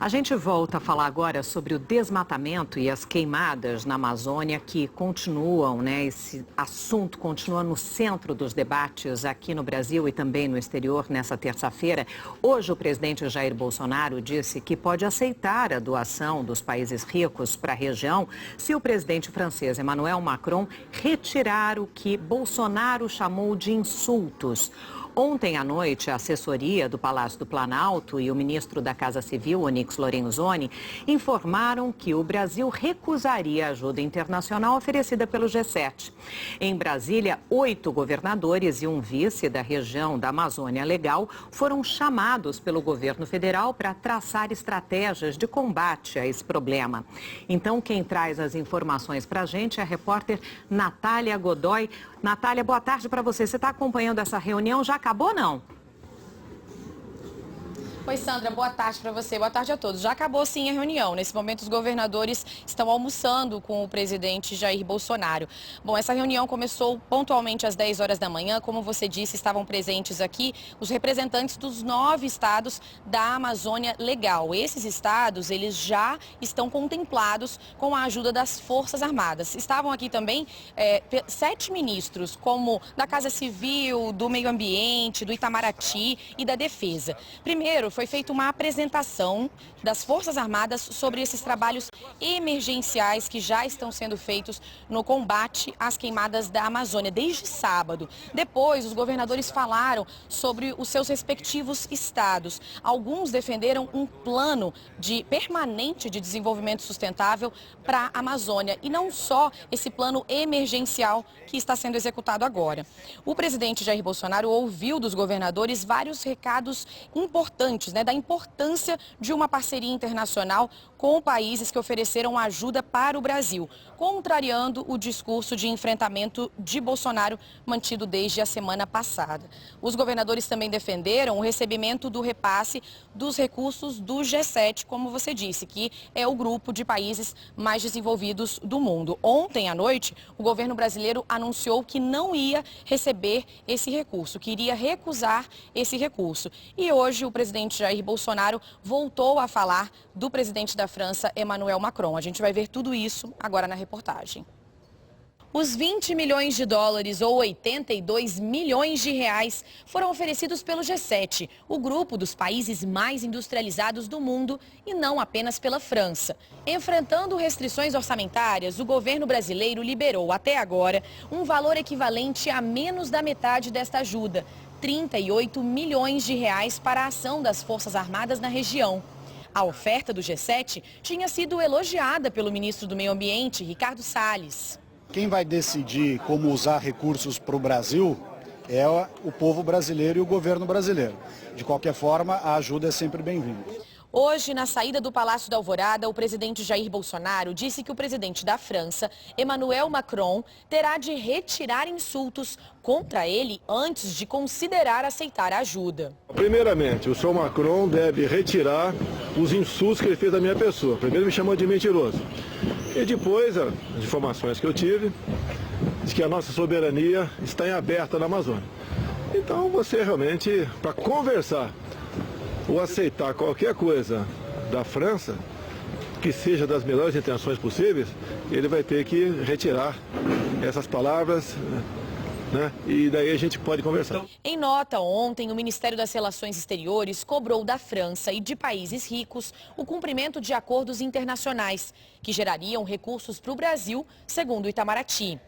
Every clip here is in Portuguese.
A gente volta a falar agora sobre o desmatamento e as queimadas na Amazônia que continuam, né? Esse assunto continua no centro dos debates aqui no Brasil e também no exterior nessa terça-feira. Hoje o presidente Jair Bolsonaro disse que pode aceitar a doação dos países ricos para a região se o presidente francês Emmanuel Macron retirar o que Bolsonaro chamou de insultos. Ontem à noite, a assessoria do Palácio do Planalto e o ministro da Casa Civil, Onyx Lorenzoni, informaram que o Brasil recusaria a ajuda internacional oferecida pelo G7. Em Brasília, 8 governadores e um vice da região da Amazônia Legal foram chamados pelo governo federal para traçar estratégias de combate a esse problema. Então, quem traz as informações para a gente é a repórter Natália Godoy. Natália, boa tarde para você. Você está acompanhando essa reunião? Já acabou, não? Oi, Sandra, boa tarde para você, boa tarde a todos. Já acabou sim a reunião. Nesse momento, os governadores estão almoçando com o presidente Jair Bolsonaro. Bom, essa reunião começou pontualmente às 10 horas da manhã. Como você disse, estavam presentes aqui os representantes dos 9 estados da Amazônia Legal. Esses estados, eles já estão contemplados com a ajuda das Forças Armadas. Estavam aqui também 7 ministros, como da Casa Civil, do Meio Ambiente, do Itamaraty e da Defesa. Primeiro, foi feita uma apresentação das Forças Armadas sobre esses trabalhos emergenciais que já estão sendo feitos no combate às queimadas da Amazônia desde sábado. Depois, os governadores falaram sobre os seus respectivos estados. Alguns defenderam um plano permanente de desenvolvimento sustentável para a Amazônia e não só esse plano emergencial que está sendo executado agora. O presidente Jair Bolsonaro ouviu dos governadores vários recados importantes, da importância de uma parceria internacional com países que ofereceram ajuda para o Brasil, contrariando o discurso de enfrentamento de Bolsonaro mantido desde a semana passada. Os governadores também defenderam o recebimento do repasse dos recursos do G7, como você disse, que é o grupo de países mais desenvolvidos do mundo. Ontem à noite, o governo brasileiro anunciou que não ia receber esse recurso, que iria recusar esse recurso. E hoje o presidente Jair Bolsonaro voltou a falar do presidente da França, Emmanuel Macron. A gente vai ver tudo isso agora na reportagem. Os 20 milhões de dólares ou 82 milhões de reais foram oferecidos pelo G7, o grupo dos países mais industrializados do mundo e não apenas pela França. Enfrentando restrições orçamentárias, o governo brasileiro liberou até agora um valor equivalente a menos da metade desta ajuda, 38 milhões de reais para a ação das Forças Armadas na região. A oferta do G7 tinha sido elogiada pelo ministro do Meio Ambiente, Ricardo Salles. Quem vai decidir como usar recursos para o Brasil é o povo brasileiro e o governo brasileiro. De qualquer forma, a ajuda é sempre bem-vinda. Hoje, na saída do Palácio da Alvorada, o presidente Jair Bolsonaro disse que o presidente da França, Emmanuel Macron, terá de retirar insultos contra ele antes de considerar aceitar a ajuda. Primeiramente, o senhor Macron deve retirar os insultos que ele fez da minha pessoa. Primeiro me chamou de mentiroso. E depois, as informações que eu tive, diz que a nossa soberania está em aberta na Amazônia. Então, você realmente, para conversar ou aceitar qualquer coisa da França, que seja das melhores intenções possíveis, ele vai ter que retirar essas palavras, e daí a gente pode conversar. Em nota ontem, o Ministério das Relações Exteriores cobrou da França e de países ricos o cumprimento de acordos internacionais, que gerariam recursos para o Brasil, segundo o Itamaraty.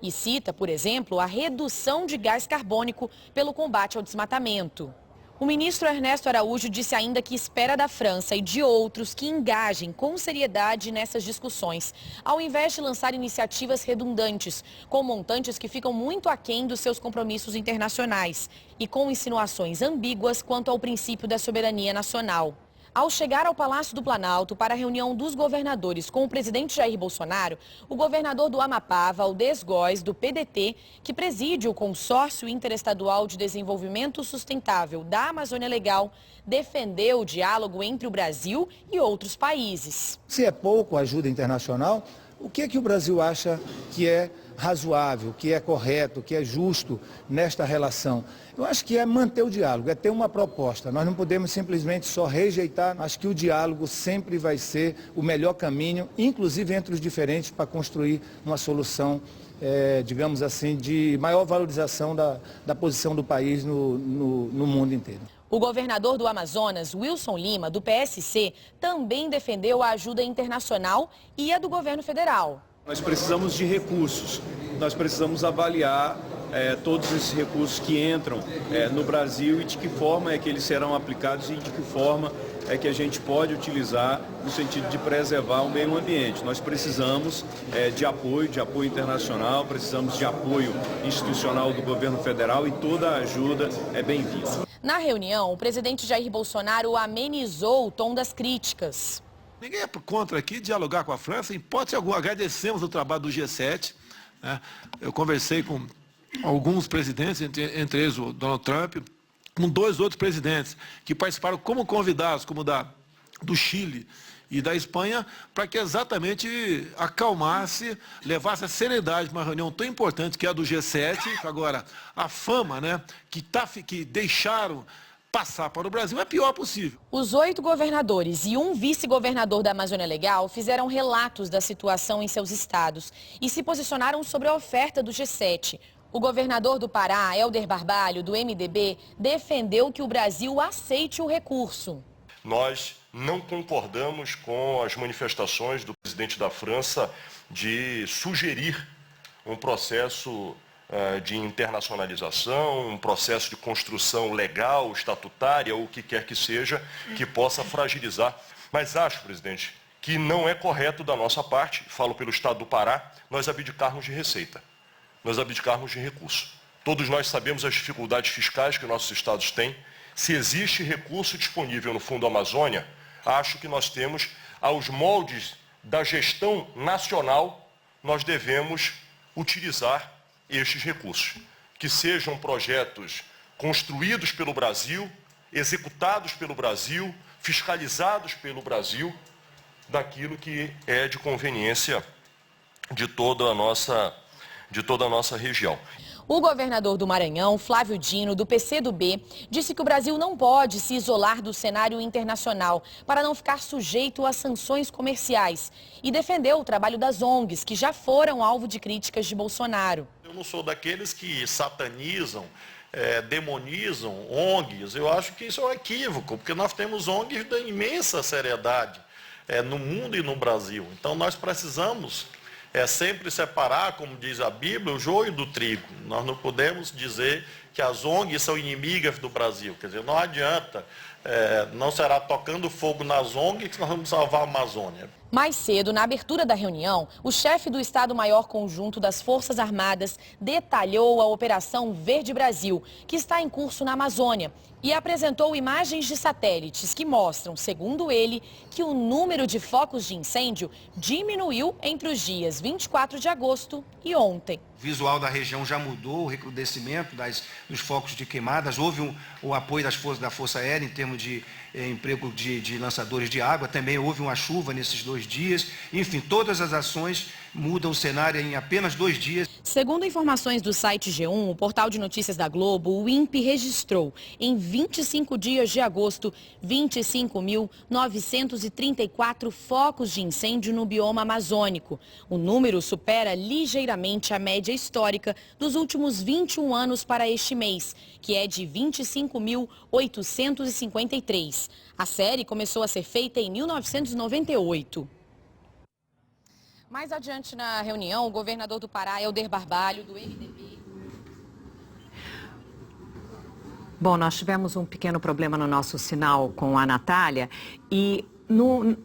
E cita, por exemplo, a redução de gás carbônico pelo combate ao desmatamento. O ministro Ernesto Araújo disse ainda que espera da França e de outros que engajem com seriedade nessas discussões, ao invés de lançar iniciativas redundantes, com montantes que ficam muito aquém dos seus compromissos internacionais e com insinuações ambíguas quanto ao princípio da soberania nacional. Ao chegar ao Palácio do Planalto para a reunião dos governadores com o presidente Jair Bolsonaro, o governador do Amapá, Valdez Góes, do PDT, que preside o Consórcio Interestadual de Desenvolvimento Sustentável da Amazônia Legal, defendeu o diálogo entre o Brasil e outros países. Se é pouco ajuda internacional, o que é que o Brasil acha que é razoável, que é correto, que é justo nesta relação. Eu acho que é manter o diálogo, é ter uma proposta. Nós não podemos simplesmente só rejeitar. Acho que o diálogo sempre vai ser o melhor caminho, inclusive entre os diferentes, para construir uma solução, digamos assim, de maior valorização da posição do país no mundo inteiro. O governador do Amazonas, Wilson Lima, do PSC, também defendeu a ajuda internacional e a do governo federal. Nós precisamos de recursos, nós precisamos avaliar todos esses recursos que entram no Brasil e de que forma é que eles serão aplicados e de que forma é que a gente pode utilizar no sentido de preservar o meio ambiente. Nós precisamos de apoio internacional, precisamos de apoio institucional do governo federal e toda a ajuda é bem-vinda. Na reunião, o presidente Jair Bolsonaro amenizou o tom das críticas. Ninguém é contra aqui dialogar com a França, em hipótese alguma. Agradecemos o trabalho do G7. Né? Eu conversei com alguns presidentes, entre eles o Donald Trump, com 2 outros presidentes que participaram como convidados, como do Chile e da Espanha, para que exatamente acalmasse, levasse a seriedade para uma reunião tão importante que é a do G7. Agora, a fama, né, que deixaram passar para o Brasil é a pior possível. Os 8 governadores e um vice-governador da Amazônia Legal fizeram relatos da situação em seus estados e se posicionaram sobre a oferta do G7. O governador do Pará, Helder Barbalho, do MDB, defendeu que o Brasil aceite o recurso. Nós não concordamos com as manifestações do presidente da França de sugerir um processo de internacionalização, um processo de construção legal, estatutária, ou o que quer que seja, que possa fragilizar. Mas acho, presidente, que não é correto da nossa parte, falo pelo Estado do Pará, nós abdicarmos de receita, nós abdicarmos de recurso. Todos nós sabemos as dificuldades fiscais que nossos estados têm. Se existe recurso disponível no Fundo Amazônia, acho que nós temos, aos moldes da gestão nacional, nós devemos utilizar estes recursos, que sejam projetos construídos pelo Brasil, executados pelo Brasil, fiscalizados pelo Brasil, daquilo que é de conveniência de toda a nossa região. O governador do Maranhão, Flávio Dino, do PCdoB, disse que o Brasil não pode se isolar do cenário internacional para não ficar sujeito a sanções comerciais e defendeu o trabalho das ONGs, que já foram alvo de críticas de Bolsonaro. Eu não sou daqueles que satanizam, demonizam ONGs. Eu acho que isso é um equívoco, porque nós temos ONGs de imensa seriedade no mundo e no Brasil. Então nós precisamos sempre separar, como diz a Bíblia, o joio do trigo. Nós não podemos dizer que as ONGs são inimigas do Brasil. Quer dizer, não adianta, não será tocando fogo nas ONGs que nós vamos salvar a Amazônia. Mais cedo, na abertura da reunião, o chefe do Estado-Maior Conjunto das Forças Armadas detalhou a Operação Verde Brasil, que está em curso na Amazônia, e apresentou imagens de satélites que mostram, segundo ele, que o número de focos de incêndio diminuiu entre os dias 24 de agosto e ontem. O visual da região já mudou, o recrudescimento dos focos de queimadas, houve o apoio da Força Aérea em termos de emprego de lançadores de água, também houve uma chuva nesses 2 dias, enfim, todas as ações mudam o cenário em apenas 2 dias. Segundo informações do site G1, o portal de notícias da Globo, o INPE registrou em 25 dias de agosto 25.934 focos de incêndio no bioma amazônico. O número supera ligeiramente a média histórica dos últimos 21 anos para este mês, que é de 25.853. A série começou a ser feita em 1998. Mais adiante na reunião, o governador do Pará, Helder Barbalho, do MDB. Bom, nós tivemos um pequeno problema no nosso sinal com a Natália e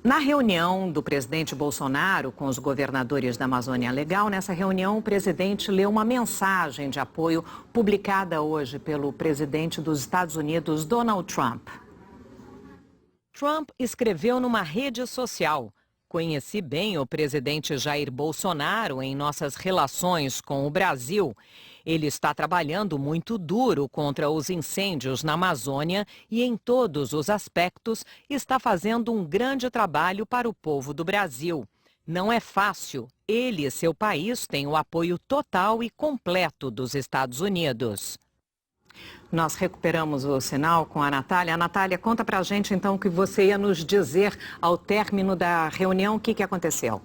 na reunião do presidente Bolsonaro com os governadores da Amazônia Legal, nessa reunião o presidente leu uma mensagem de apoio publicada hoje pelo presidente dos Estados Unidos, Donald Trump. Trump escreveu numa rede social: "Conheci bem o presidente Jair Bolsonaro em nossas relações com o Brasil. Ele está trabalhando muito duro contra os incêndios na Amazônia e, em todos os aspectos, está fazendo um grande trabalho para o povo do Brasil. Não é fácil. Ele e seu país têm o apoio total e completo dos Estados Unidos. Nós recuperamos o sinal com a Natália. Natália, conta pra gente então o que você ia nos dizer ao término da reunião, o que aconteceu.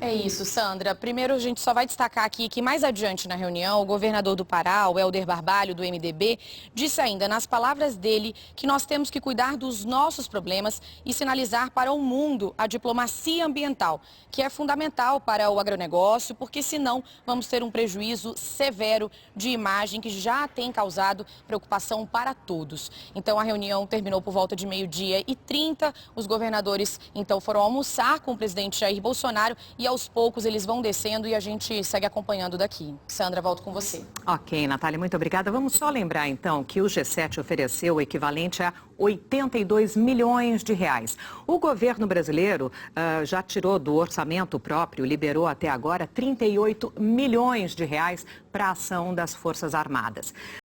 É isso, Sandra. Primeiro, a gente só vai destacar aqui que mais adiante na reunião, o governador do Pará, o Helder Barbalho, do MDB, disse ainda, nas palavras dele, que nós temos que cuidar dos nossos problemas e sinalizar para o mundo a diplomacia ambiental, que é fundamental para o agronegócio, porque senão vamos ter um prejuízo severo de imagem que já tem causado preocupação para todos. Então, a reunião terminou por volta de 12h30. Os governadores, então, foram almoçar com o presidente Jair Bolsonaro e aos poucos eles vão descendo e a gente segue acompanhando daqui. Sandra, volto com você. Ok, Natália, muito obrigada. Vamos só lembrar então que o G7 ofereceu o equivalente a 82 milhões de reais. O governo brasileiro já tirou do orçamento próprio, liberou até agora 38 milhões de reais para a ação das Forças Armadas.